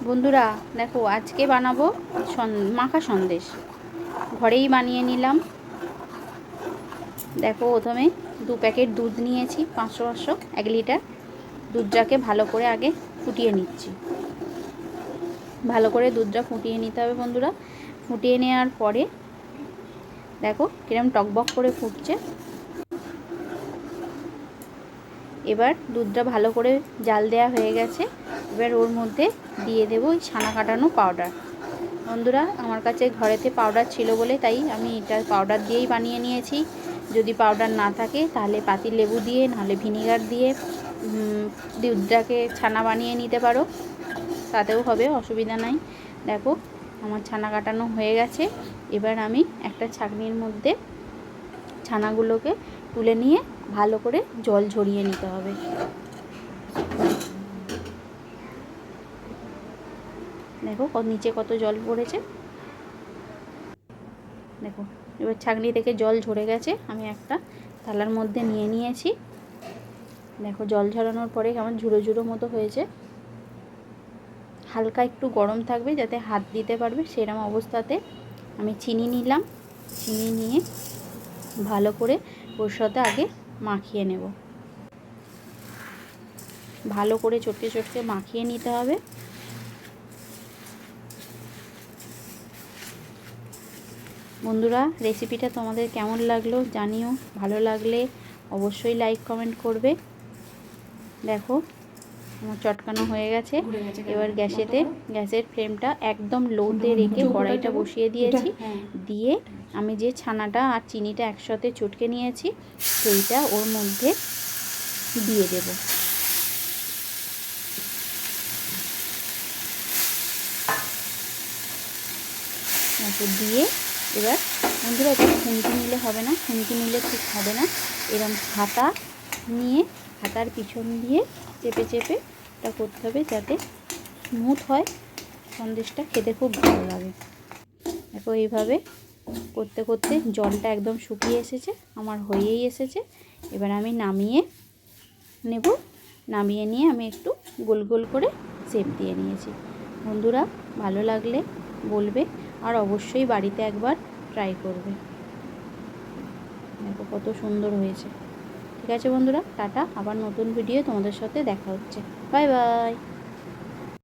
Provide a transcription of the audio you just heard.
বন্ধুরা দেখো আজকে বানাবো মাখা সন্দেশ। ঘরেই বানিয়ে নিলাম। দেখো প্রথমে 2 প্যাকেট দুধ নিয়েছি, 500 1 লিটার। দুধটাকে ভালো করে আগে ফুটিয়ে নিচ্ছি। ভালো করে দুধটা ফুটিয়ে নিতে হবে বন্ধুরা। ফুটিয়ে নেওয়ার পরে দেখো কিরম টকবক করে ফুটছে। এবার দুধটা ভালো করে জাল দেওয়া হয়ে গেছে। এবার ওর মধ্যে দিয়ে দেবো ওই ছানা কাটানো পাউডার। বন্ধুরা আমার কাছে ঘরেতে পাউডার ছিল বলে তাই আমি এটা পাউডার দিয়েই বানিয়ে নিয়েছি। যদি পাউডার না থাকে তাহলে পাতি লেবু দিয়ে নাহলে ভিনিগার দিয়ে দুধটাকে ছানা বানিয়ে নিতে পারো, তাতেও হবে, অসুবিধা নাই। দেখো আমার ছানা কাটানো হয়ে গেছে। এবার আমি একটা ছাঁকনির মধ্যে ছানাগুলোকে তুলে নিয়ে ভালো করে জল ঝরিয়ে নিতে হবে। দেখো নিচে কত জল পড়েছে। দেখো এবার ছাঁকনি থেকে জল ঝরে গেছে। আমি একটা থালার মধ্যে নিয়ে নিয়েছি। দেখো জল ঝরানোর পরে কেমন ঝুড়ো ঝুড়ো মতো হয়েছে। হালকা একটু গরম থাকবে যাতে হাত দিতে পারবে সেরকম অবস্থাতে আমি চিনি নিলাম। চিনি নিয়ে ভালো করে ওর সাথে আগে মাখিয়ে নেব। ভালো করে চটকে চটকে মাখিয়ে নিতে হবে। বন্ধুরা রেসিপিটা তোমাদের কেমন লাগলো জানিও। ভালো লাগলে অবশ্যই লাইক কমেন্ট করবে। দেখো আমার চটকানো হয়ে গেছে। এবার গ্যাসের ফ্লেমটা একদম লোতে রেখে কড়াইটা বসিয়ে দিয়েছি। দিয়ে আমি যে ছানাটা আর চিনিটা একসাথে চটকে নিয়েছি সেইটা ওর মধ্যে দিয়ে দেব। দিয়ে এবার বন্ধুরা এটা খুন্তি নিলে হবে না, খুন্তি নিলে ঠিক হবে না। এরকম হাতা নিয়ে হাতার পিছন দিয়ে চেপে চেপে এটা করতে হবে যাতে স্মুথ হয়, সন্দেশটা খেতে খুব ভালো লাগে। দেখো এইভাবে করতে করতে জলটা একদম শুকিয়ে এসেছে, আমার হয়েই এসেছে। এবার আমি নামিয়ে নেব। নামিয়ে নিয়ে আমি একটু গোল গোল করে শেপ দিয়ে নিয়েছি। বন্ধুরা ভালো লাগলে বলবে আর অবশ্যই বাড়িতে একবার ট্রাই করবে। দেখো কত সুন্দর হয়েছে। ঠিক আছে বন্ধুরা, টাটা। আবার নতুন ভিডিও তোমাদের সাথে দেখা হচ্ছে। Bye bye.